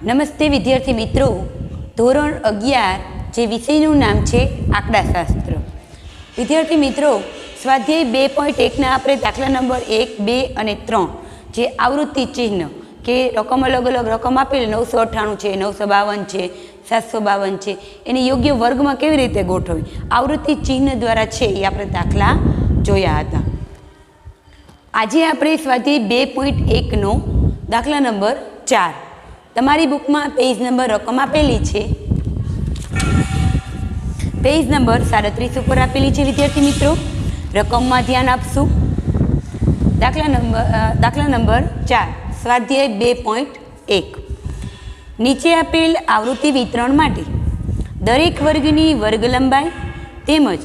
નમસ્તે વિદ્યાર્થી મિત્રો, ધોરણ 11 જે વિષયનું નામ છે આંકડાશાસ્ત્ર. વિદ્યાર્થી મિત્રો, સ્વાધ્યાય 2.1ના આપણે દાખલા નંબર 1, 2 અને 3 જે આવૃત્તિ ચિહ્ન કે રકમ અલગ અલગ રકમ આપેલી 998 છે, 952 છે, 752 છે, એની યોગ્ય વર્ગમાં કેવી રીતે ગોઠવવી આવૃત્તિ ચિહ્ન દ્વારા છે એ આપણે દાખલા જોયા હતા. આજે આપણે સ્વાધ્યાય 2.1નો દાખલા નંબર 4 તમારી બુકમાં પેજ નંબર રકમ આપેલી છે, પેજ નંબર 37 ઉપર આપેલી છે. વિદ્યાર્થી મિત્રો, રકમમાં ધ્યાન આપશું. દાખલા નંબર 4 સ્વાધ્યાય 2.1. નીચે આપેલ આવૃત્તિ વિતરણ માટે દરેક વર્ગની વર્ગ લંબાઈ તેમજ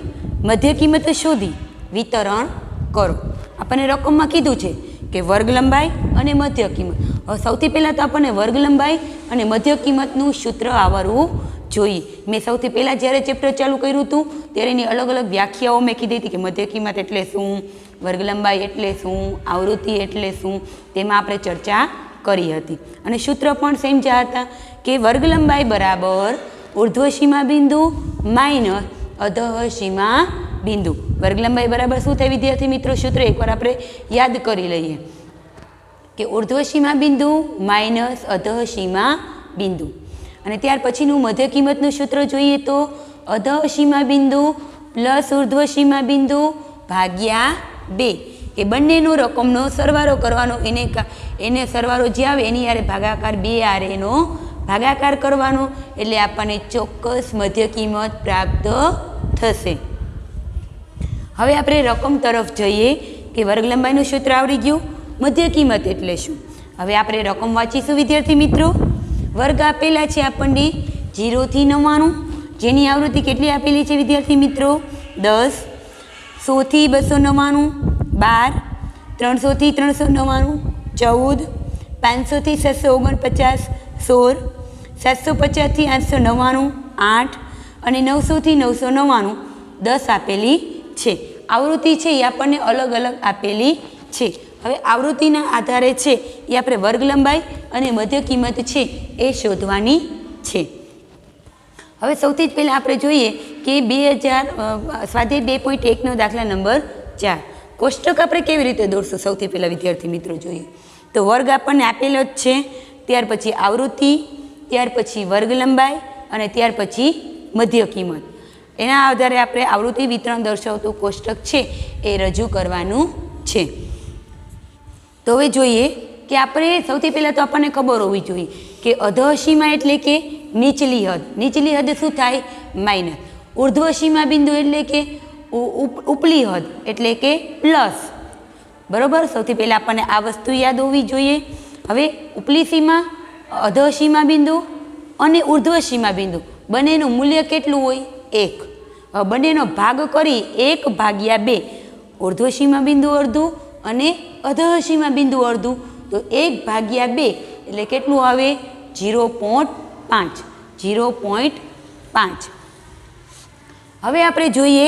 મધ્ય કિંમત શોધી વિતરણ કરો. આપણને રકમમાં કીધું છે કે વર્ગ લંબાઈ અને મધ્ય કિંમત. હવે સૌથી પહેલાં તો આપણને વર્ગ લંબાઈ અને મધ્ય કિંમતનું સૂત્ર આવડવું જોઈએ. મેં સૌથી પહેલાં જ્યારે ચેપ્ટર ચાલુ કર્યું હતું ત્યારે એની અલગ અલગ વ્યાખ્યાઓ મેં કીધી હતી કે મધ્ય કિંમત એટલે શું, વર્ગ લંબાઈ એટલે શું, આવૃત્તિ એટલે શું, તેમાં આપણે ચર્ચા કરી હતી. અને સૂત્ર પણ સમજ્યા હતા કે વર્ગ લંબાઈ બરાબર ઉર્ધ્વ સીમા બિંદુ માઇનસ અધઃ સીમા બિંદુ. વર્ગ લંબાઈ બરાબર શું થાય વિદ્યાર્થી મિત્રો? સૂત્ર એકવાર આપણે યાદ કરી લઈએ કે ઉર્ધ્વ સીમા બિંદુ માઇનસ અધઃ સીમા બિંદુ. અને ત્યાર પછીનું મધ્ય કિંમતનું સૂત્ર જોઈએ તો અધઃ સીમા બિંદુ પ્લસ ઉર્ધ્વ સીમા બિંદુ ભાગ્યા 2. કે બંનેનો રકમનો સરવાળો કરવાનો, એને સરવાળો જે આવે એની યારે ભાગાકાર 2 આરે એનો ભાગાકાર કરવાનો, એટલે આપણને ચોક્કસ મધ્ય કિંમત પ્રાપ્ત થશે. હવે આપણે રકમ તરફ જઈએ કે વર્ગ લંબાઈનું સૂત્ર આવડી ગયું, મધ્ય કિંમત એટલે શું. હવે આપણે રકમ વાંચીશું વિદ્યાર્થી મિત્રો. વર્ગ આપેલા છે આપણને 0 થી 99, જેની આવૃત્તિ કેટલી આપેલી છે વિદ્યાર્થી મિત્રો? 10. 100 થી 299, 12. 300 થી 399, 14. 500 થી 749, 16. 750 થી 899, 8. અને 900 થી 999, 10 આપેલી છે. આવૃત્તિ છે એ આપણને અલગ અલગ આપેલી છે. હવે આવૃત્તિના આધારે છે એ આપણે વર્ગ લંબાઈ અને મધ્ય કિંમત છે એ શોધવાની છે. હવે સૌથી જ પહેલાં આપણે જોઈએ કે સ્વાધ્યાય 2.1નો દાખલા નંબર 4. કોષ્ટક આપણે કેવી રીતે દોરશું? સૌથી પહેલાં વિદ્યાર્થી મિત્રો જોઈએ તો વર્ગ આપણને આપેલો જ છે, ત્યાર પછી આવૃત્તિ, ત્યાર પછી વર્ગ લંબાઈ અને ત્યાર પછી મધ્ય કિંમત. એના આધારે આપણે આવૃત્તિ વિતરણ દર્શાવતું કોષ્ટક છે એ રજૂ કરવાનું છે. તો હવે જોઈએ કે આપણે સૌથી પહેલાં તો આપણને ખબર હોવી જોઈએ કે અધઃ સીમા એટલે કે નીચલી હદ. નીચલી હદ શું થાય? માઇનસ. ઉર્ધ્વ સીમા બિંદુ એટલે કે ઉપલી હદ એટલે કે પ્લસ. બરાબર, સૌથી પહેલાં આપણને આ વસ્તુ યાદ હોવી જોઈએ. હવે ઉપલી સીમા, અધઃ સીમા બિંદુ અને ઉર્ધ્વ સીમા બિંદુ બંનેનું મૂલ્ય કેટલું હોય? 1. બંનેનો ભાગ કરી 1/2. ઉર્ધ્વ સીમા બિંદુ અડધું અને અધઃ સીમા બિંદુ અડધું, તો 1/2 એટલે કેટલું આવે? 0.5. 0.5. હવે આપણે જોઈએ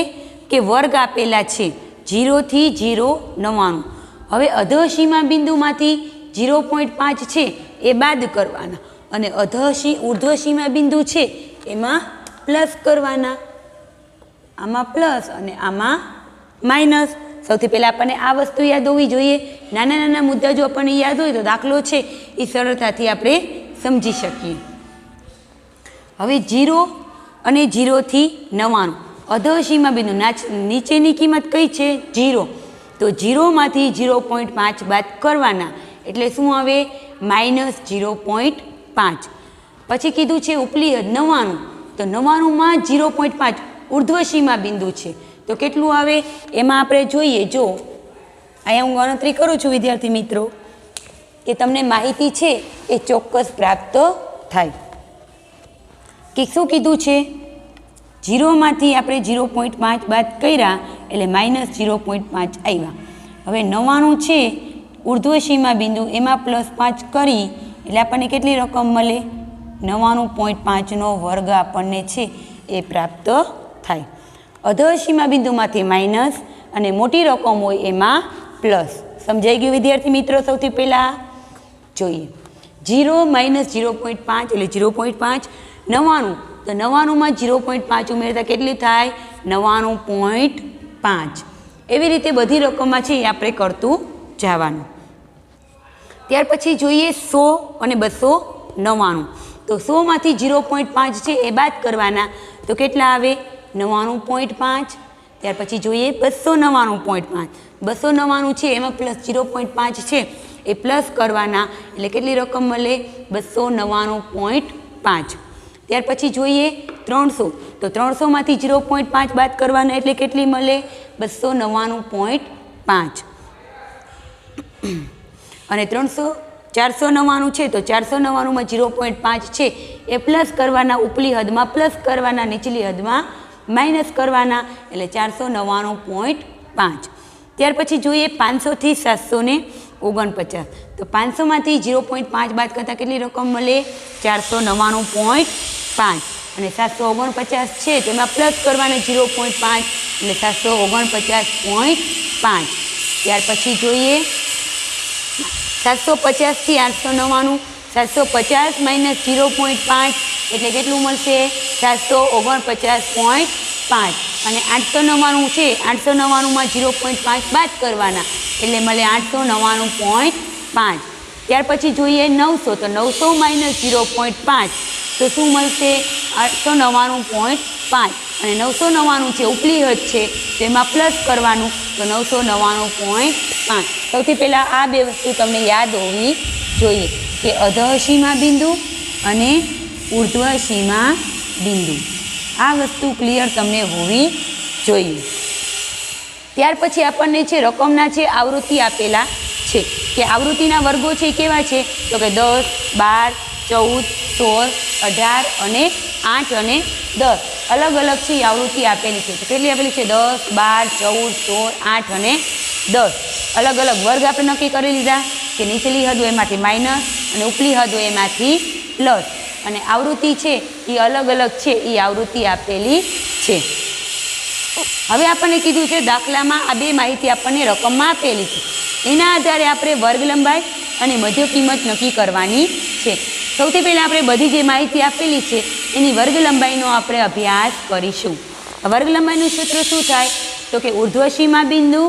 કે વર્ગ આપેલા છે 0 થી 099. હવે અધઃ સીમા બિંદુમાંથી 0.5 છે એ બાદ કરવાના અને ઉર્ધ્વ સીમા બિંદુ છે એમાં પ્લસ કરવાના. આમાં પ્લસ અને આમાં માઇનસ. સૌથી પહેલાં આપણને આ વસ્તુ યાદ હોવી જોઈએ. નાના નાના મુદ્દા જો આપણને યાદ હોય તો દાખલો છે એ સરળતાથી આપણે સમજી શકીએ. હવે 0 અને 0 થી 99 અધઃ સીમા બિંદુ નીચેની કિંમત કઈ છે? 0. તો 0માંથી 0.5 બાદ કરવાના એટલે શું આવે? -0.5. પછી કીધું છે ઉપલી હદ 99, તો 99માં 0.5 ઉર્ધ્વ સીમા બિંદુ છે તો કેટલું આવે? એમાં આપણે જોઈએ, જો અહીંયા હું ગણતરી કરું છું વિદ્યાર્થી મિત્રો કે તમને માહિતી છે એ ચોક્કસ પ્રાપ્ત થાય. કે શું કીધું છે? 0માંથી આપણે 0.5 બાદ કર્યા એટલે -0.5 આવ્યા. હવે 99 છે ઉર્ધ્વ સીમા બિંદુ, એમાં +5 કરી એટલે આપણને કેટલી રકમ મળે? 99.5નો વર્ગ આપણને છે એ પ્રાપ્ત થાય. અધઃ સીમા બિંદુમાંથી માઇનસ અને મોટી રકમ હોય એમાં પ્લસ. સમજાઈ ગયું વિદ્યાર્થી મિત્રો? સૌથી પહેલાં જોઈએ 0 માઇનસ 0.5 એટલે 0.5. 99 તો 99માં 0.5 ઉમેરતા કેટલી થાય? 99.5. એવી રીતે બધી રકમમાં છે એ આપણે કરતું જવાનું. ત્યાર પછી જોઈએ 100 અને 299. તો 100માંથી 0.5 છે એ બાદ કરવાના તો કેટલા આવે? 99.5. ત્યાર પછી જોઈએ 299.5. 299 છે એમાં પ્લસ 0.5 છે એ પ્લસ કરવાના એટલે કેટલી રકમ મળે? 299.5. ત્યાર પછી જોઈએ 300. તો 300માંથી 0.5 બાદ કરવાના એટલે કેટલી મળે? 299.5. અને 499 છે તો 499માં 0.5 છે એ પ્લસ કરવાના, ઉપલી હદમાં પ્લસ કરવાના, નીચલી હદમાં માઇનસ કરવાના એટલે 499.5. ત્યાર પછી જોઈએ 500થી 749. તો 500માંથી 0.5 બાદ કરતાં કેટલી રકમ મળે? 499.5. અને 749 છે તો એમાં પ્લસ કરવાના 0.5 એટલે 749.5. ત્યાર પછી જોઈએ 750થી 899. 750 માઇનસ 0.5 એટલે કેટલું મળશે? 749.5. અને 899 છે, 899માં 0.5 બાદ કરવાના એટલે મળે 899.5. ત્યાર પછી જોઈએ 900. તો 900 માઇનસ 0.5 તો શું મળશે? 899.5. અને 999 છે ઉપલી હદ છે તેમાં પ્લસ કરવાનું તો 999.5. સૌથી પહેલાં આ બે વસ્તુ તમને યાદ હોવી જોઈએ કે અધઃ સીમા બિંદુ અને ઉર્ધ્વ સીમા બિંદુ. આ વસ્તુ ક્લિયર તમને હોવી જોઈએ. ત્યાર પછી આપણને છે રકમના છે આવૃત્તિ આપેલા છે કે આવૃત્તિના વર્ગો છે કેવા છે? તો કે 10, 12, 14, 16, 18 અને 8 અને 10 અલગ અલગ છે એ આવૃત્તિ આપેલી છે. તો કેટલી આપેલી છે? 10, 12, 14, 16, 8 અને 10 અલગ અલગ વર્ગ આપણે નક્કી કરી લીધા કે નીચલી હદ હોય એમાંથી માઇનસ અને ઉપલી હદ હોય એમાંથી પ્લસ. અને આવૃત્તિ છે એ અલગ અલગ છે એ આવૃત્તિ આપેલી છે. હવે આપણને કીધું છે દાખલામાં આ બે માહિતી આપણને રકમમાં આપેલી છે. એના આધારે આપણે વર્ગ લંબાઈ અને મધ્ય કિંમત નક્કી કરવાની છે. સૌથી પહેલાં આપણે બધી જે માહિતી આપેલી છે એની વર્ગ લંબાઈનો આપણે અભ્યાસ કરીશું. વર્ગ લંબાઈનું સૂત્ર શું થાય? તો કે ઉર્ધ્વ સીમા બિંદુ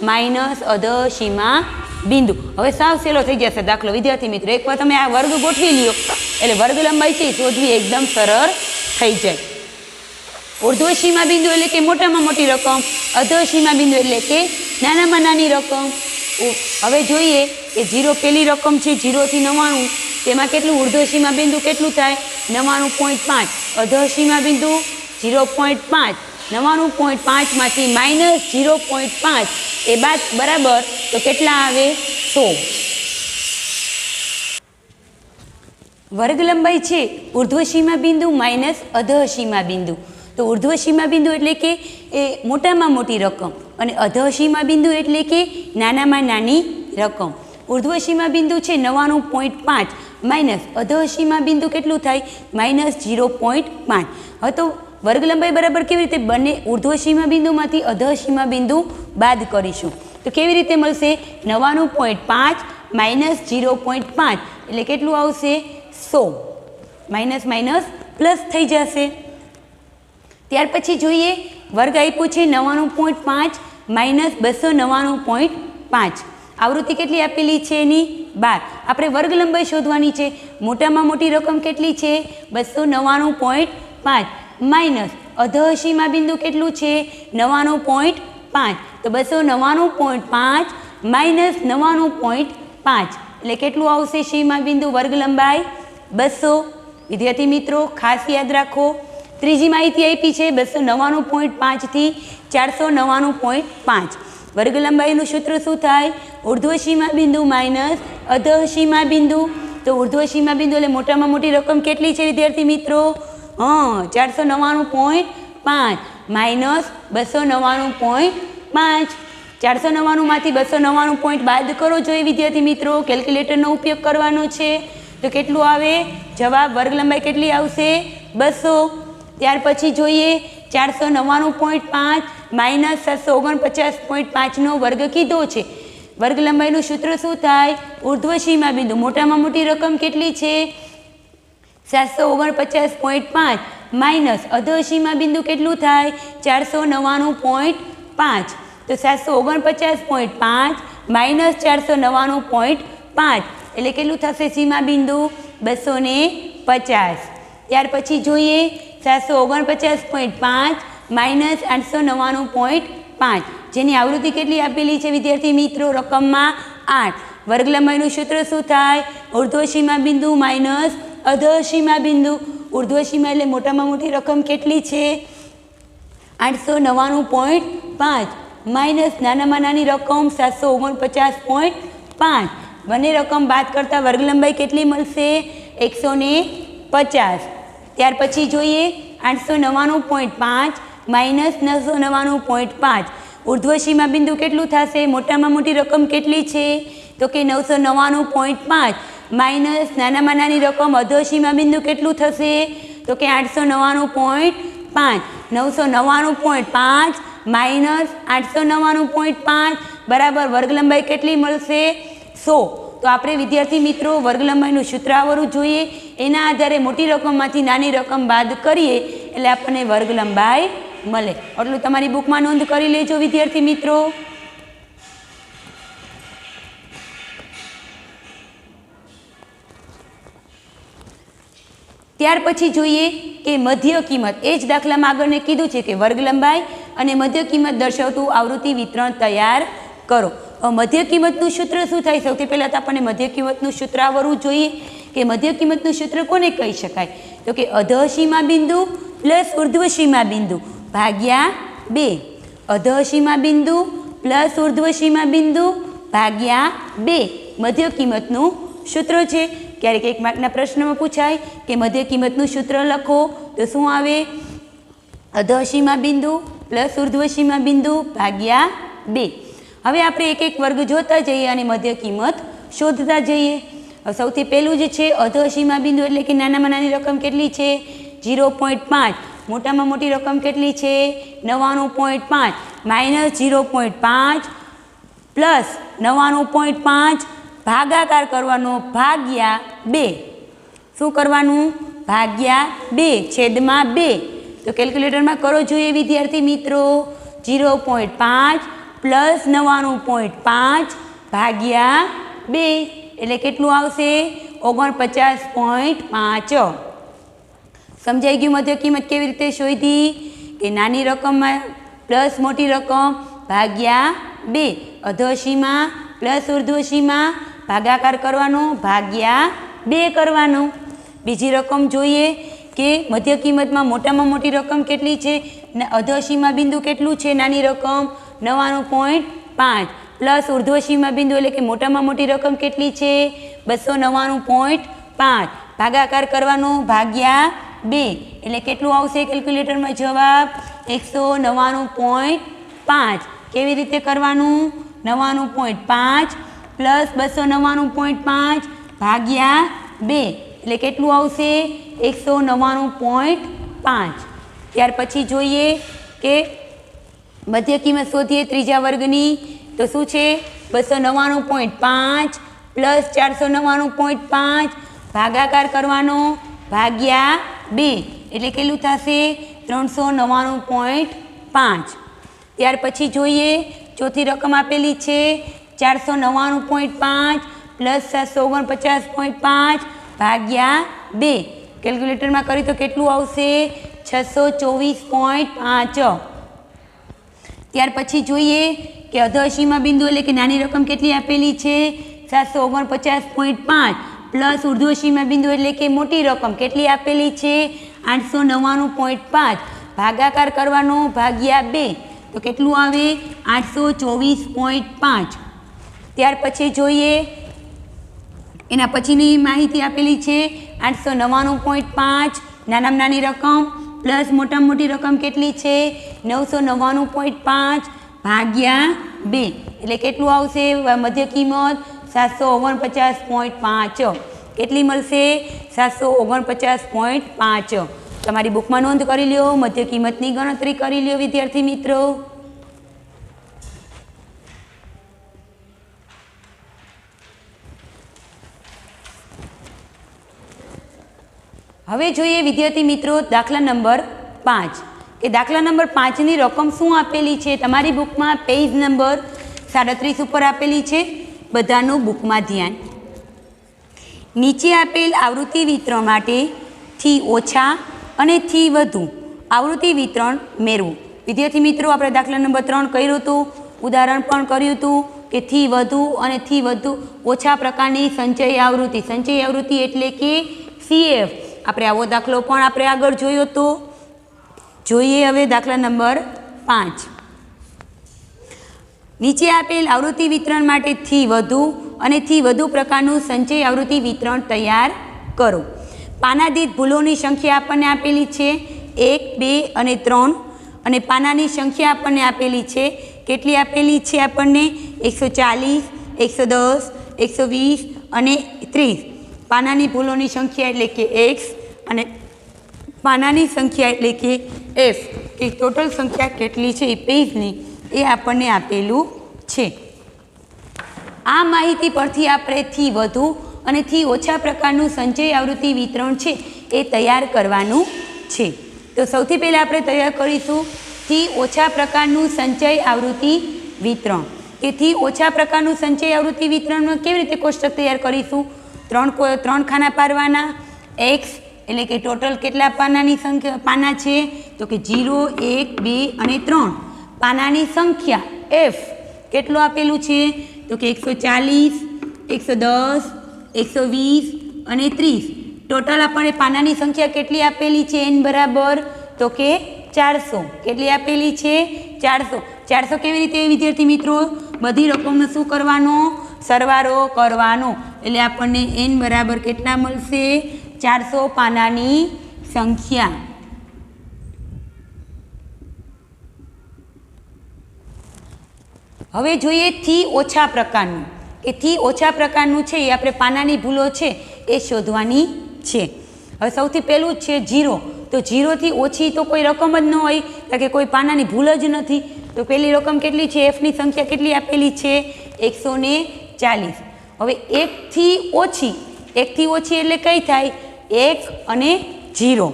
માઇનસ અધઃ સીમા બિંદુ. હવે સાવ સહેલો થઈ જશે દાખલો. વિદ્યાર્થી મિત્રો, એકવાર તમે આ વર્ગ ગોઠવી લ્યો એટલે વર્ગ લંબાઈ છે શોધવી એકદમ સરળ થઈ જાય. ઉર્ધ્વ સીમા બિંદુ એટલે કે મોટામાં મોટી રકમ, અધઃ સીમા બિંદુ એટલે કે નાનામાં નાની રકમ. હવે જોઈએ કે 0 પહેલી રકમ છે 0 થી 99, તેમાં કેટલું ઉર્ધ્વ સીમા બિંદુ કેટલું થાય? 99.5. અધઃ સીમા બિંદુ 0.5. 99.5માંથી માઇનસ 0.5 એ બાદ બરાબર તો કેટલા આવે? 100. વર્ગ લંબાઈ છે ઉર્ધ્વ સીમા બિંદુ માઇનસ અધઃ સીમા બિંદુ. તો ઉર્ધ્વ સીમા બિંદુ એટલે કે એ મોટામાં મોટી રકમ અને અધઃ સીમા બિંદુ એટલે કે નાનામાં નાની રકમ. ઉર્ધ્વ સીમા બિંદુ છે 99.5 માઇનસ અધઃ સીમા બિંદુ કેટલું થાય? માઇનસ 0.5. હવે તો વર્ગ લંબાઈ બરાબર કેવી રીતે બંને ઉર્ધ્વ સીમા બિંદુમાંથી અધઃ સીમા બિંદુ બાદ કરીશું? તો કેવી રીતે મળશે? 99.5 માઇનસ 0.5 એટલે કેટલું આવશે? 100. માઇનસ માઇનસ પ્લસ થઈ જશે. ત્યાર પછી જોઈએ વર્ગ આપ્યો છે 99.5 માઇનસ 299.5. આવૃત્તિ કેટલી આપેલી છે એની? 12. આપણે વર્ગ લંબાઈ શોધવાની છે. મોટામાં મોટી રકમ કેટલી છે? 299.5 માઇનસ અધઃ સીમા બિંદુ કેટલું છે? 99.5. તો 299.5 માઇનસ 99.5 એટલે કેટલું આવશે સીમા બિંદુ વર્ગ લંબાઈ? 200. વિદ્યાર્થી મિત્રો ખાસ યાદ રાખો, ત્રીજી માહિતી આપી છે 299.5 થી 499.5. વર્ગ લંબાઈનું સૂત્ર શું થાય? ઉર્ધ્વ સીમા બિંદુ માઇનસ અધઃ સીમા બિંદુ. તો ઉર્ધ્વ સીમા બિંદુ એટલે મોટામાં મોટી રકમ કેટલી છે વિદ્યાર્થી મિત્રો? 499.5 માઇનસ 299.5. 499માંથી 299 બાદ કરો જોઈએ વિદ્યાર્થી મિત્રો. કેલ્ક્યુલેટરનો ઉપયોગ કરવાનો છે. તો કેટલું આવે જવાબ? વર્ગ લંબાઈ કેટલી આવશે? 200. ત્યાર પછી જોઈએ 499.5 માઇનસ 749.5નો વર્ગ કીધો છે. વર્ગ લંબાઈનું સૂત્ર શું થાય? ઉર્ધ્વ સીમા બિંદુ મોટામાં મોટી રકમ કેટલી છે? 749.5 માઇનસ અધર સીમા બિંદુ કેટલું થાય? 499.5. તો 749.5 માઇનસ 499.5 એટલે કેટલું થશે સીમા બિંદુ? 250. ત્યાર પછી જોઈએ 749.5 માઇનસ 899.5 જેની આવૃત્તિ કેટલી આપેલી છે વિદ્યાર્થી મિત્રો? રકમમાં 8. વર્ગ લંબાઈનું સૂત્ર શું થાય? ઉર્ધ્વ સીમા બિંદુ માઇનસ અધર સીમા બિંદુ. ઉર્ધ્વ સીમા એટલે મોટામાં મોટી રકમ કેટલી છે? 899.5 માઇનસ નાનામાં નાની રકમ 749.5. બંને રકમ બાદ કરતાં વર્ગ લંબાઈ કેટલી મળશે? 150. ત્યાર પછી જોઈએ 899.5 માઇનસ 999.5. ઉર્ધ્વ સીમા બિંદુ કેટલું થશે? મોટામાં મોટી રકમ કેટલી છે? તો કે 999.5 માઇનસ નાનામાં નાની રકમ અધર સીમા બિંદુ કેટલું થશે? તો કે 899.5. 999.5 માઇનસ 899.5 બરાબર વર્ગ લંબાઈ કેટલી મળશે? 100. તો આપણે વિદ્યાર્થી મિત્રો વર્ગ લંબાઈનું સૂત્ર આવડવું જોઈએ. એના આધારે મોટી રકમમાંથી નાની રકમ બાદ કરીએ એટલે આપણને વર્ગ લંબાઈ મળે. એટલું તમારી બુકમાં નોંધ કરી લેજો વિદ્યાર્થી મિત્રો. ત્યાર પછી જોઈએ કે મધ્ય કિંમત. એ જ દાખલામાં આગળને કીધું છે કે વર્ગ લંબાઈ અને મધ્ય કિંમત દર્શાવતું આવૃત્તિ વિતરણ તૈયાર કરો. મધ્ય કિંમતનું સૂત્ર શું થાય? સૌથી પહેલાં તો આપણને મધ્ય કિંમતનું સૂત્ર આવડવું જોઈએ કે મધ્ય કિંમતનું સૂત્ર કોને કહી શકાય? તો કે અધર સીમા બિંદુ પ્લસ ઉર્ધ્વ સીમા બિંદુ ભાગ્યા 2. અધર સીમા બિંદુ પ્લસ ઉર્ધ્વ સીમા બિંદુ ભાગ્યા 2 મધ્ય કિંમતનું સૂત્ર છે. ક્યારેક એક માર્કના પ્રશ્નમાં પૂછાય કે મધ્ય કિંમતનું સૂત્ર લખો તો શું આવે? અધર સીમા બિંદુ પ્લસ ઉર્ધ્વ સીમા બિંદુ ભાગ્યા 2. હવે આપણે એક એક વર્ગ જોતા જઈએ અને મધ્ય કિંમત શોધતા જઈએ. સૌથી પહેલું જ છે અધર સીમા બિંદુ એટલે કે નાનામાં નાની રકમ કેટલી છે? 0.5. મોટામાં મોટી રકમ કેટલી છે? 99.5 માઇનસ 0.5 પ્લસ 99.5 ભાગાકાર કરવાનો ભાગ્યા 2. શું કરવાનું? ભાગ્યા 2 છેદમાં 2. તો કેલ્ક્યુલેટરમાં કરો જોઈએ વિદ્યાર્થી મિત્રો. 0.5 પ્લસ 99.5 ભાગ્યા 2 એટલે કેટલું આવશે? 49.5. સમજાઈ ગયું મધ્ય કિંમત કેવી રીતે શોધી? કે નાની રકમમાં પ્લસ મોટી રકમ ભાગ્યા 2. અધર સીમા પ્લસ ઉર્ધ્વ સીમા ભાગાકાર કરવાનો ભાગ્યા 2 કરવાનો. બીજી રકમ જોઈએ કે મધ્ય કિંમતમાં મોટામાં મોટી રકમ કેટલી છે? અધર સીમા બિંદુ કેટલું છે? નાની રકમ 99.5 પ્લસ ઉર્ધ્વ સીમા બિંદુ એટલે કે મોટામાં મોટી રકમ કેટલી છે? 299.5 ભાગાકાર કરવાનો ભાગ્યા 2 એટલે કેટલું આવશે કેલ્ક્યુલેટરમાં જવાબ? 199.5. કેવી રીતે કરવાનું? 99.5 પ્લસ 299.5 ભાગ્યા 2 એટલે કેટલું આવશે? 199.5. ત્યાર પછી જોઈએ કે મધ્ય કિંમત શોધીએ ત્રીજા વર્ગની. તો શું છે? 299.5 પ્લસ 499.5 ભાગાકાર કરવાનો ભાગ્યા 2 એટલે કેટલું થશે? 399.5. ત્યાર પછી જોઈએ ચોથી રકમ આપેલી છે 499.5 પ્લસ 749.5 ભાગ્યા 2. કેલ્ક્યુલેટરમાં કરી તો કેટલું આવશે? 624.5. ત્યાર પછી જોઈએ કે અધર સીમા બિંદુ એટલે કે નાની રકમ કેટલી આપેલી છે? 749.5 પ્લસ ઉર્ધ્વ સીમા બિંદુ એટલે કે મોટી રકમ કેટલી આપેલી છે? 899.5 ભાગાકાર કરવાનો ભાગ્યા 2 તો કેટલું આવે? 824.5. ત્યાર પછી જોઈએ એના પછીની માહિતી આપેલી છે 899.5 નાનામાં નાની રકમ પ્લસ મોટામાં મોટી રકમ કેટલી છે? 999.5 ભાગ્યા 2 એટલે કેટલું આવશે? મધ્ય કિંમત 749.5. કેટલી મળશે? 749.5. તમારી બુકમાં નોંધ કરી લ્યો. મધ્ય કિંમતની ગણતરી કરી લ્યો વિદ્યાર્થી મિત્રો. હવે જોઈએ વિદ્યાર્થી મિત્રો દાખલા નંબર 5 કે દાખલા નંબર 5ની રકમ શું આપેલી છે. તમારી બુકમાં પેજ નંબર 37 ઉપર આપેલી છે. બધાનું બુકમાં ધ્યાન. નીચે આપેલ આવૃત્તિ વિતરણ માટે થી ઓછા અને થી વધુ આવૃત્તિ વિતરણ મેળવો. વિદ્યાર્થી મિત્રો આપણે દાખલા નંબર 3 કર્યું હતું, ઉદાહરણ પણ કર્યું હતું કે થી વધુ અને થી વધુ ઓછા પ્રકારની સંચય આવૃત્તિ. સંચય આવૃત્તિ એટલે કે CF. આપણે આવો દાખલો પણ આપણે આગળ જોયો હતો. જોઈએ હવે દાખલા નંબર 5. નીચે આપેલ આવૃત્તિ વિતરણ માટે થી વધુ અને થી વધુ પ્રકારનું સંચય આવૃત્તિ વિતરણ તૈયાર કરો. પાના દીઠ ભૂલોની સંખ્યા આપણને આપેલી છે 1, 2 અને 3 અને પાનાની સંખ્યા આપણને આપેલી છે. કેટલી આપેલી છે આપણને? 140, 110, 120 અને 30. પાનાની ભૂલોની સંખ્યા એટલે કે X અને પાનાની સંખ્યા એટલે કે F. કે ટોટલ સંખ્યા કેટલી છે એ પેજની એ આપણને આપેલું છે. આ માહિતી પરથી આપણે થી વધુ અને થી ઓછા પ્રકારનું સંચય આવૃત્તિ વિતરણ છે એ તૈયાર કરવાનું છે. તો સૌથી પહેલાં આપણે તૈયાર કરીશું થી ઓછા પ્રકારનું સંચય આવૃત્તિ વિતરણ. કે થી ઓછા પ્રકારનું સંચય આવૃત્તિ વિતરણમાં કેવી રીતે કોષ્ટક તૈયાર કરીશું? ત્રણ ખાના પાડવાના. X એટલે કે ટોટલ કેટલા પાનાની સંખ્યા પાના છે તો કે 0, 1, 2 અને 3. પાનાની સંખ્યા F કેટલું આપેલું છે તો કે 140, 110, 120 અને 30. ટોટલ આપણને પાનાની સંખ્યા કેટલી આપેલી છે n બરાબર તો કે 400. કેટલી આપેલી છે? 400. 400 કેવી રીતે વિદ્યાર્થી મિત્રો? બધી રકમનો શું કરવાનો? સરવાળો કરવાનો. એટલે આપણને n બરાબર કેટલા મળશે? 400 પાનાની સંખ્યા. હવે જોઈએ થી ઓછા પ્રકારનું. કે થી ઓછા પ્રકારનું છે એ આપણે પાનાની ભૂલો છે એ શોધવાની છે. હવે સૌથી પહેલું જ છે 0. તો 0થી ઓછી તો કોઈ રકમ જ ન હોય કારણ કે કોઈ પાનાની ભૂલ જ નથી. તો પહેલી રકમ કેટલી છે? Fની સંખ્યા કેટલી આપેલી છે? 140. હવે 1થી ઓછી. 1થી ઓછી એટલે કઈ થાય? 1 અને 0.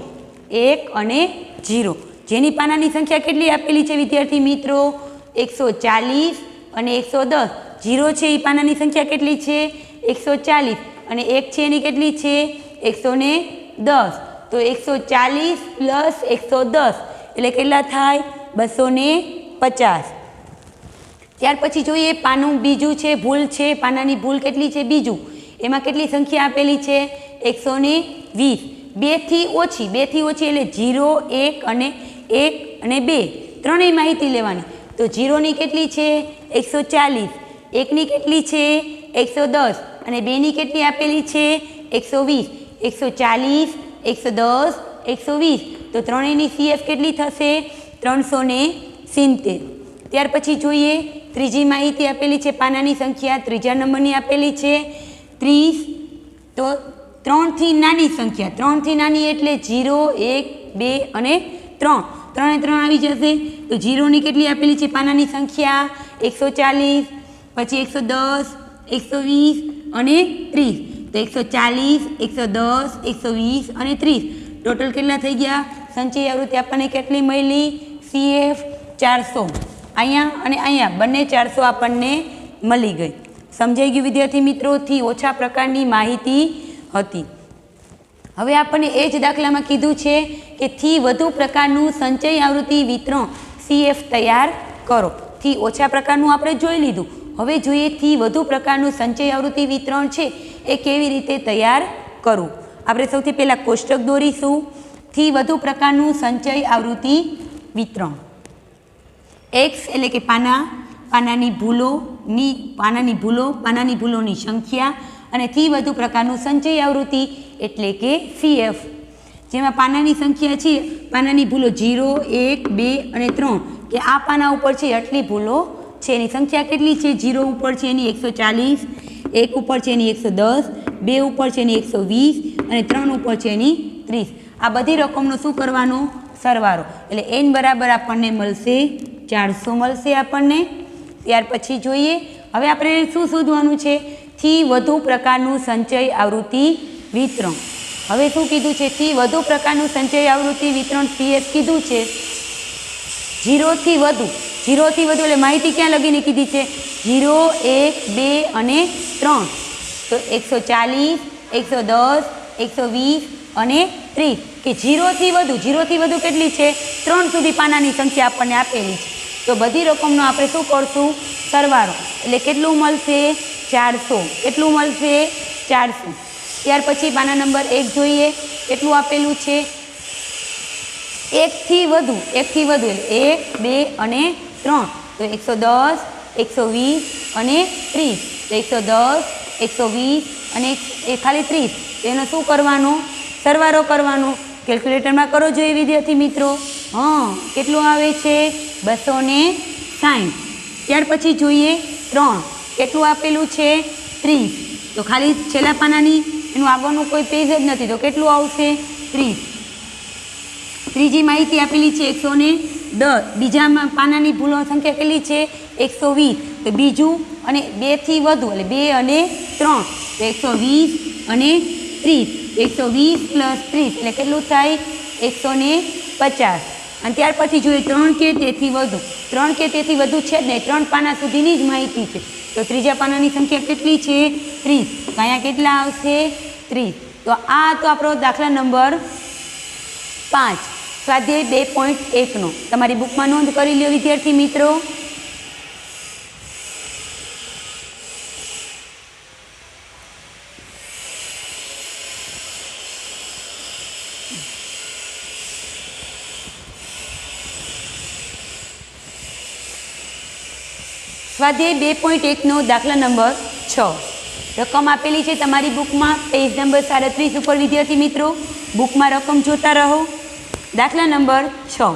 1 અને 0. જેની પાનાની સંખ્યા કેટલી આપેલી છે વિદ્યાર્થી મિત્રો? 140 અને 110. 0 છે એ પાનાની સંખ્યા કેટલી છે? 140 અને 1 છે એની કેટલી છે? 110. તો 140 પ્લસ 110 એટલે કેટલા થાય? 250. ત્યાર પછી જોઈએ પાનું બીજું છે ભૂલ છે. પાનાની ભૂલ કેટલી છે? બીજું. એમાં કેટલી સંખ્યા આપેલી છે? 120. 2થી ઓછી. 2થી ઓછી એટલે 0, 1 અને 2. ત્રણેય માહિતી લેવાની. તો 0ની કેટલી છે? 140. 1ની કેટલી છે? 110 અને 2ની કેટલી આપેલી છે? 120. 140, 110, 120. તો ત્રણેયની CF કેટલી થશે? 370. ત્યાર પછી જોઈએ ત્રીજી માહિતી આપેલી છે પાનાની સંખ્યા. ત્રીજા નંબરની આપેલી છે 30. તો 3થી નાની સંખ્યા. 3થી નાની એટલે 0, 1, 2 અને 3. 3 3 આવી જશે. તો 0ની કેટલી આપેલી છે પાનાની સંખ્યા? 140. પછી 110, 120 અને 30. તો 140, 110, 120 અને 30. ટોટલ કેટલા થઈ ગયા? સંચય આવૃત્તિ આપણને કેટલી મળી? CF 400. અહીંયા અને અહીંયા બંને 400 આપણને મળી ગઈ. સમજાઈ ગયું વિદ્યાર્થી મિત્રો? થી ઓછા પ્રકારની માહિતી હતી. હવે આપણને એ જ દાખલામાં કીધું છે કે થી વધુ પ્રકારનું સંચય આવૃત્તિ વિતરણ CF તૈયાર કરો. થી ઓછા પ્રકારનું આપણે જોઈ લીધું. હવે જોઈએ થી વધુ પ્રકારનું સંચય આવૃત્તિ વિતરણ છે એ કેવી રીતે તૈયાર કરવું. આપણે સૌથી પહેલાં કોષ્ટક દોરીશું. થી વધુ પ્રકારનું સંચય આવૃત્તિ વિતરણ. X એટલે કે પાનાની ભૂલોની સંખ્યા અને થી વધુ પ્રકારનું સંચય આવૃત્તિ એટલે કે CF. જેમાં પાનાની સંખ્યા છે પાનાની ભૂલો 0, 1, 2 અને 3. કે આ પાના ઉપર છે આટલી ભૂલો છે. એની સંખ્યા કેટલી છે? 0 ઉપર છે એની 140, 1 ઉપર છે એની 110, 2 ઉપર છે એની 120 અને 3 ઉપર છે એની 30. આ બધી રકમનો શું કરવાનો? સરવાળો. એટલે n બરાબર આપણને મળશે 400 મળશે આપણને. ત્યાર પછી જોઈએ હવે આપણે શું શોધવાનું છે? થી વધુ પ્રકારનું સંચય આવૃત્તિ વિતરણ. હવે શું કીધું છે? થી વધુ પ્રકારનું સંચય આવૃત્તિ વિતરણ CS કીધું છે. 0 થી વધુ એટલે માહિતી ક્યાં લગીને કીધી છે? 0, 1, 2 અને 3. તો 140, 110, 120 અને 30 કે 0 થી વધુ કેટલી છે? 3 સુધી પાનાની સંખ્યા આપણને આપેલી છે. તો બધી રકમનો આપણે શું કરશું? સરવાળો. એટલે કેટલું મળશે? 400. કેટલું મળશે? 400. ત્યાર પછી પાના નંબર 1 જોઈએ. કેટલું આપેલું છે? 1 થી વધુ એટલે 1, 2 અને 3. તો 110, 120 અને 30. તો 110, 120 અને ખાલી 30. એનો શું કરવાનો? સરવાળો કરવાનો. કેલ્ક્યુલેટરમાં કરો જોઈએ વિદ્યાર્થી મિત્રો. કેટલું આવે છે? 260. ત્યાર પછી જોઈએ 3. કેટલું આપેલું છે? 30. તો ખાલી છેલ્લા પાનાની એનું આગળનું કોઈ પેજ જ નથી. તો કેટલું આવશે? 30. ત્રીજી માહિતી આપેલી છે 110. બીજા પાનાની ભૂલો સંખ્યા કેટલી છે? 120. તો બીજું અને 2 થી વધુ એટલે 2 અને 3. તો 120 અને 30. 120 પ્લસ 30 એટલે કેટલું થાય? 150. અને ત્યાર પછી જોઈએ 3 કે તેથી વધુ. 3 કે તેથી વધુ છે જ નહીં, 3 પાના સુધીની જ માહિતી છે. તો ત્રીજા પાનાની સંખ્યા કેટલી છે? 30. તો અહીંયા કેટલા આવશે? 30. તો આ તો આપણો દાખલા નંબર 5 સ્વાધ્યાય 2.1 નો તમારી બુકમાં નોંધ કરી લ્યો વિદ્યાર્થી મિત્રો. સ્વાધ્યાય 2.1 નો દાખલા નંબર 6. રકમ આપેલી છે તમારી બુકમાં પેજ નંબર 37 ઉપર વિદ્યાર્થી મિત્રો. બુકમાં રકમ જોતા રહો. દાખલા નંબર 6.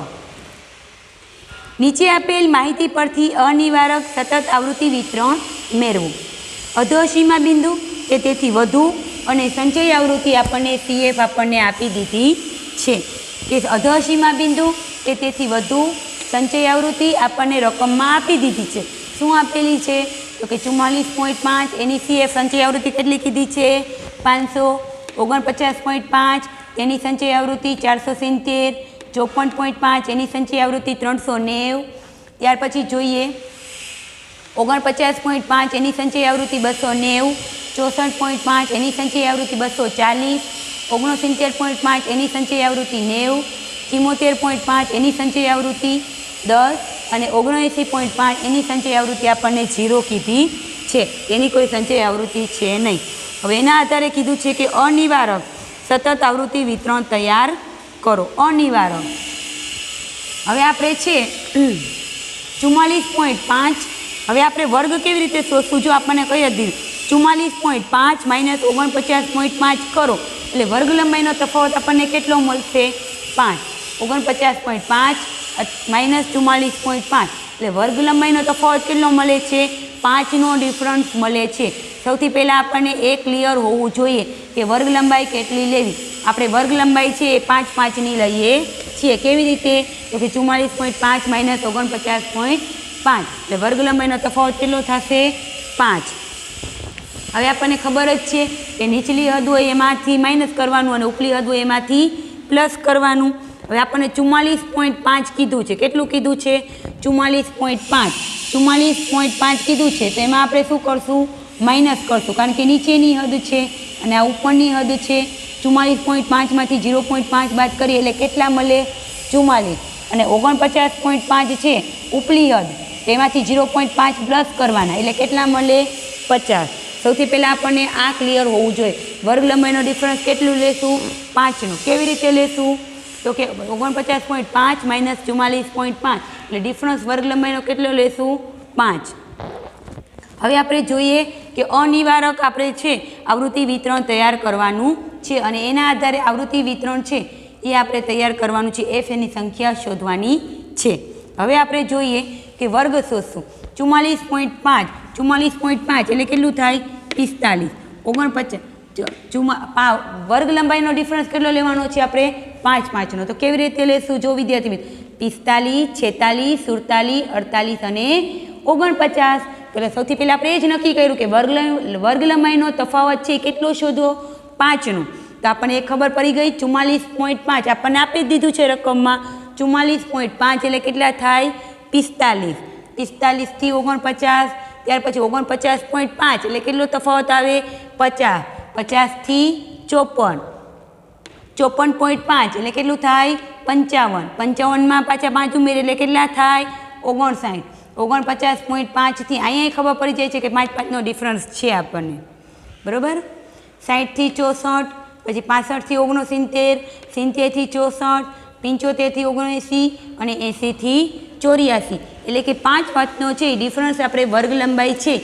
નીચે આપેલ માહિતી પરથી અનિવારક સતત આવૃત્તિ વિતરણ મેળવો. અધોસીમા બિંદુ કે તેથી વધુ અને સંચય આવૃત્તિ આપણને CF આપણને આપી દીધી છે. કે અધોસીમા બિંદુ કે તેથી વધુ સંચય આવૃત્તિ આપણને રકમમાં આપી દીધી છે. શું આપેલી છે? તો કે 44.5. એની CF સંચય આવૃત્તિ કેટલી કીધી છે? 500. 49.5 એની સંચય આવૃત્તિ 470. 54.5 એની સંચય આવૃત્તિ 390. ત્યાર પછી જોઈએ 49.5 એની સંચય આવૃત્તિ 290. 64.5 એની સંચય આવૃત્તિ 240. 69.5 એની સંચય આવૃત્તિ 90. 74.5 એની સંચય આવૃત્તિ 10 અને 79.5 એની સંચય આવૃત્તિ આપણને 0 કીધી છે. એની કોઈ સંચય આવૃત્તિ છે નહીં. હવે એના આધારે કીધું છે કે અનિવારક સતત આવૃત્તિ વિતરણ તૈયાર કરો. અનિવારક હવે આપણે છે 44.5. હવે આપણે વર્ગ કેવી રીતે શોધશું? જો આપણને કહી દીધું 44.5 માઇનસ 49.5 કરો એટલે વર્ગ લંબાઈનો તફાવત આપણને કેટલો મળશે? 5. 49.5 માઇનસ 44.5 એટલે વર્ગ લંબાઈનો તફાવત કેટલો મળે છે? 5નો ડિફરન્સ મળે છે. સૌથી પહેલાં આપણને એ ક્લિયર હોવું જોઈએ કે વર્ગ લંબાઈ કેટલી લેવી. આપણે વર્ગ લંબાઈ છે એ 5 5ની લઈએ છીએ. કેવી રીતે? તો કે 44.5 માઇનસ 49.5 એટલે વર્ગ લંબાઈનો તફાવત કેટલો થશે? 5. હવે આપણને ખબર જ છે કે નીચલી હદ હોય એમાંથી માઇનસ કરવાનું અને ઉપલી હદ હોય એમાંથી પ્લસ કરવાનું. હવે આપણને 44.5 કીધું છે. કેટલું કીધું છે? 44.5. 44.5 કીધું છે તો એમાં આપણે શું કરશું? માઇનસ કરશું, કારણ કે નીચેની હદ છે અને આ ઉપરની હદ છે. 44.5માંથી 0.5 બાદ કરીએ એટલે કેટલા મળે? 44. અને 49.5 છે ઉપલી હદ, તેમાંથી 0.5 પ્લસ કરવાના એટલે કેટલા મળે? 50. સૌથી પહેલાં આપણને આ ક્લિયર હોવું જોઈએ. વર્ગ લંબાઈનો ડિફરન્સ કેટલું લેશું? 5નું. કેવી રીતે લેશું? તો કે 49.5 માઇનસ 44.5 એટલે ડિફરન્સ વર્ગ લંબાઈનો કેટલો લેશું? 5. હવે આપણે જોઈએ કે અનિવારક આપણે છે આવૃત્તિ વિતરણ તૈયાર કરવાનું છે અને એના આધારે આવૃત્તિ વિતરણ છે એ આપણે તૈયાર કરવાનું છે. F એની સંખ્યા શોધવાની છે. હવે આપણે જોઈએ કે વર્ગ શોધશું. 44.5 એટલે કેટલું થાય? 45. 49 વર્ગ લંબાઈનો ડિફરન્સ કેટલો લેવાનો છે આપણે? 5 5નો. તો કેવી રીતે લેશું? જો વિદ્યાર્થી મિત્રો 45, 46, 47, 48 અને 49. એટલે સૌથી પહેલાં આપણે એ જ નક્કી કર્યું કે વર્ગ લંબાઈનો તફાવત છે કેટલો શોધવો? 5નો. तो आपने एक खबर पड़ी गई 44.5 आपने आपी ज दीधुं छे रकम में 44.5 एटले केटला थाय 45 45 थी 49 त्यार पछी 49.5 एटले केटलो तफावत आवे 50 50 थी 54 54.5 एटले केटलुं थाय 55 55 में पाछा 5 उमेरीए एटले केटला थाय 59 49.5 थी अहींया खबर पड़ी जाय छे के 5 नो डिफरन्स छे आपने बराबर 60 थी 64 पछी 65 थी 69 70 थी 64 75 थी 79 અને 80 थी 84 એટલે કે 5 નો છે ડિફરન્સ આપણે વર્ગ લંબાઈ છે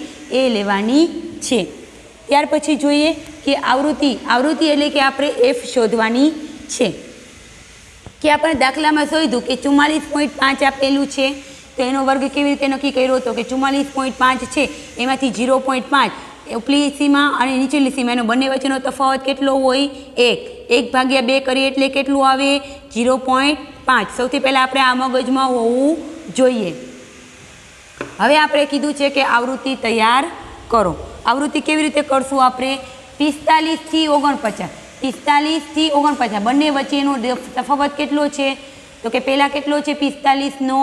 એ લેવાની છે। ત્યાર પછી જોઈએ કે આવૃત્તિ આવૃત્તિ એટલે કે આપણે એફ શોધવાની છે કે આપણે દાખલામાં શોધ્યું કે 44.5 આપેલું છે તો એનો વર્ગ કેવી રીતે નક્કી કર્યો હતો કે 44.5 છે એમાંથી 0.5 ઉપલી સીમા અને નીચેની સીમા એનો બંને વચ્ચેનો તફાવત કેટલો હોય 1/2 કરીએ એટલે કેટલું આવે 0.5 સૌથી પહેલાં આપણે આ મગજમાં હોવું જોઈએ। હવે આપણે કીધું છે કે આવૃત્તિ તૈયાર કરો આવૃત્તિ કેવી રીતે કરશું આપણે 45 થી 49 45 થી 49 બંને વચ્ચેનો તફાવત કેટલો છે તો કે પહેલાં કેટલો છે 45 નો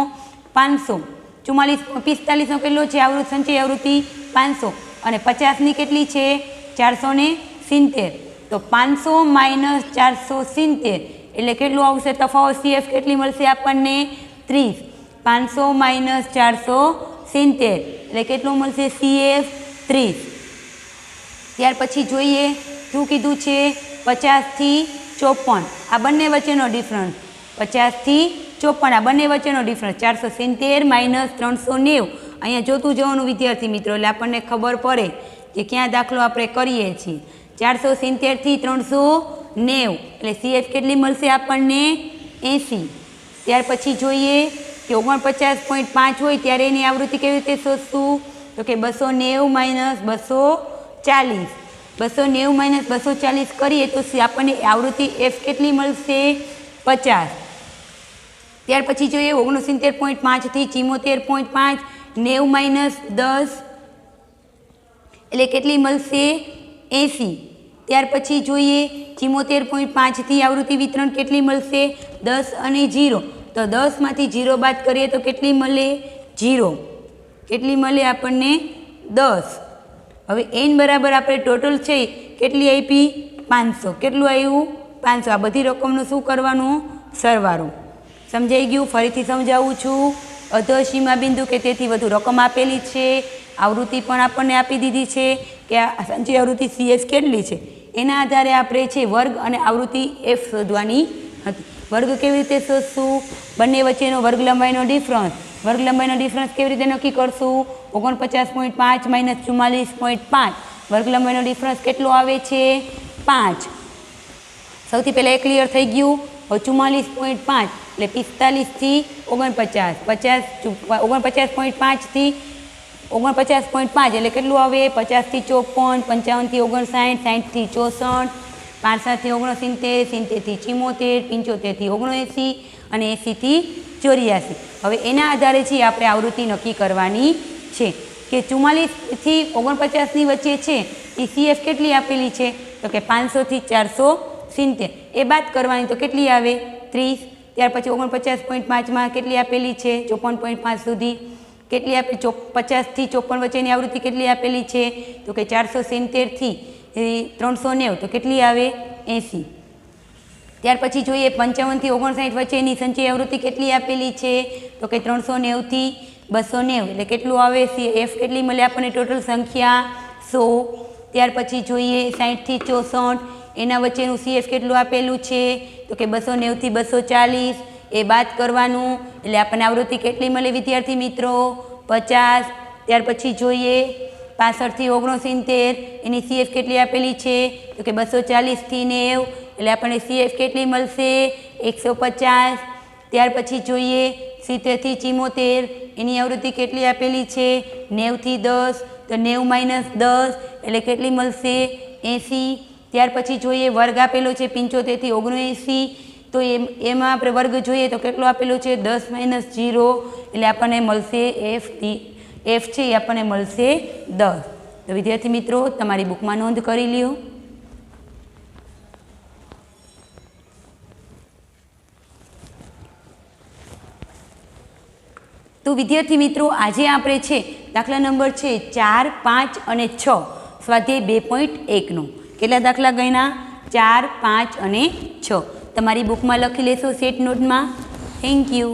500 45 નો કેટલો છે આવૃત્તિ સંચય આવૃત્તિ 500 અને 50 ની કેટલી છે 470 તો 500 માઇનસ 470 એટલે કેટલું આવશે તફાવત સીએફ કેટલી મળશે આપણને 30 500 માઇનસ 470 એટલે કેટલું મળશે સીએફ 30। ત્યાર પછી જોઈએ શું કીધું છે 50 થી 54 આ બંને વચ્ચેનો ડિફરન્સ 50 થી 54 આ બંને વચ્ચેનો ડિફરન્સ 470 માઇનસ 390 અહીંયા જોતું જવાનું વિદ્યાર્થી મિત્રો એટલે આપણને ખબર પડે કે ક્યાં દાખલો આપણે કરીએ છીએ 470 થી 390 એટલે સીએફ કેટલી મળશે આપણને 80। ત્યાર પછી જોઈએ કે 49.5 હોય ત્યારે એની આવૃત્તિ કેવી રીતે શોધશું તો કે 290 માઇનસ 240 290 માઇનસ 240 કરીએ તો આપણને આવૃત્તિ એફ કેટલી મળશે 50। ત્યાર પછી જોઈએ 69.5 થી 74.5 90 માઇનસ 10 એટલે કેટલી મળશે 80। ત્યાર પછી જોઈએ 74.5 થી આવૃત્તિ વિતરણ કેટલી મળશે 10 અને 0 તો 10 માંથી 0 બાદ કરીએ તો કેટલી મળે 0 કેટલી મળે આપણને 10। હવે n બરાબર આપણે ટોટલ છે કેટલી આપી 500 કેટલું આવ્યું 500 આ બધી રકમનું શું કરવાનું સરવાળો સમજાઈ ગયું ફરીથી સમજાવું છું અધસીમા બિંદુ કે તેથી વધુ રકમ આપેલી છે આવૃત્તિ પણ આપણને આપી દીધી છે કે આ સંચય આવૃત્તિ સીએસ કેટલી છે એના આધારે આપણે છે વર્ગ અને આવૃત્તિ એફ શોધવાની હતી। વર્ગ કેવી રીતે શોધશું બંને વચ્ચેનો વર્ગ લંબાઈનો ડિફરન્સ કેવી રીતે નક્કી કરશું 49.5 માઇનસ 44.5 વર્ગ લંબાઈનો ડિફરન્સ કેટલો આવે છે 5। સૌથી પહેલાં એ ક્લિયર થઈ ગયું 44.5 એટલે 45 થી 49 49.5 થી 49.5 એટલે કેટલું આવે 50 થી 54 55 થી 59 60 થી 64 65 થી 69 70 થી 74 75 થી 79 અને 80 થી 84। હવે એના આધારે છે આપણે આવૃત્તિ નક્કી કરવાની છે કે 44 થી 49 ની વચ્ચે છે એ સીએફ કેટલી આપેલી છે તો કે 500 થી 470 એ બાદ કરવાની તો કેટલી આવે 30। ત્યાર પછી 49.5 માં કેટલી આપેલી છે 54.5 સુધી કેટલી આપે 50 થી 54 વચ્ચેની આવૃત્તિ કેટલી આપેલી છે તો કે 470 થી 390 તો કેટલી આવે 80। ત્યાર પછી જોઈએ 55 થી 59 વચ્ચેની સંચય આવૃત્તિ કેટલી આપેલી છે તો કે 390 થી 290 એટલે કેટલું આવે એફ કેટલી મળે આપણને ટોટલ સંખ્યા 100। ત્યાર પછી જોઈએ 60 થી 64 એના વચ્ચેનું સીએફ કેટલું આપેલું છે તો કે 290 થી 240 એ બાદ કરવાનું એટલે આપણને આવૃત્તિ કેટલી મળે વિદ્યાર્થી મિત્રો 50। ત્યાર પછી જોઈએ 65 થી 69 એની સીએફ કેટલી આપેલી છે તો કે 240 થી 90 એટલે આપણને સીએફ કેટલી મળશે 150। ત્યાર પછી જોઈએ 70 થી 74 એની આવૃત્તિ કેટલી આપેલી છે 90 થી 10 તો 90 માઇનસ 10 એટલે કેટલી મળશે 80। ત્યાર પછી જોઈએ વર્ગ આપેલો છે 75 થી 79 તો એમાં આપણે વર્ગ જોઈએ તો કેટલો આપેલો છે 10 માઇનસ 0 એટલે આપણને મળશે એફ છે એ આપણને મળશે 10। તો વિદ્યાર્થી મિત્રો તમારી બુકમાં નોંધ કરી લ્યો। તો વિદ્યાર્થી મિત્રો આજે આપણે છે દાખલા નંબર છે 4, 5 અને 6 સ્વાધ્યાય 2.1નો કેટલા દાખલા ગણ્યા 4, 5 અને 6 તમારી બુકમાં લખી લેશો સેટ નોટમાં. Thank you.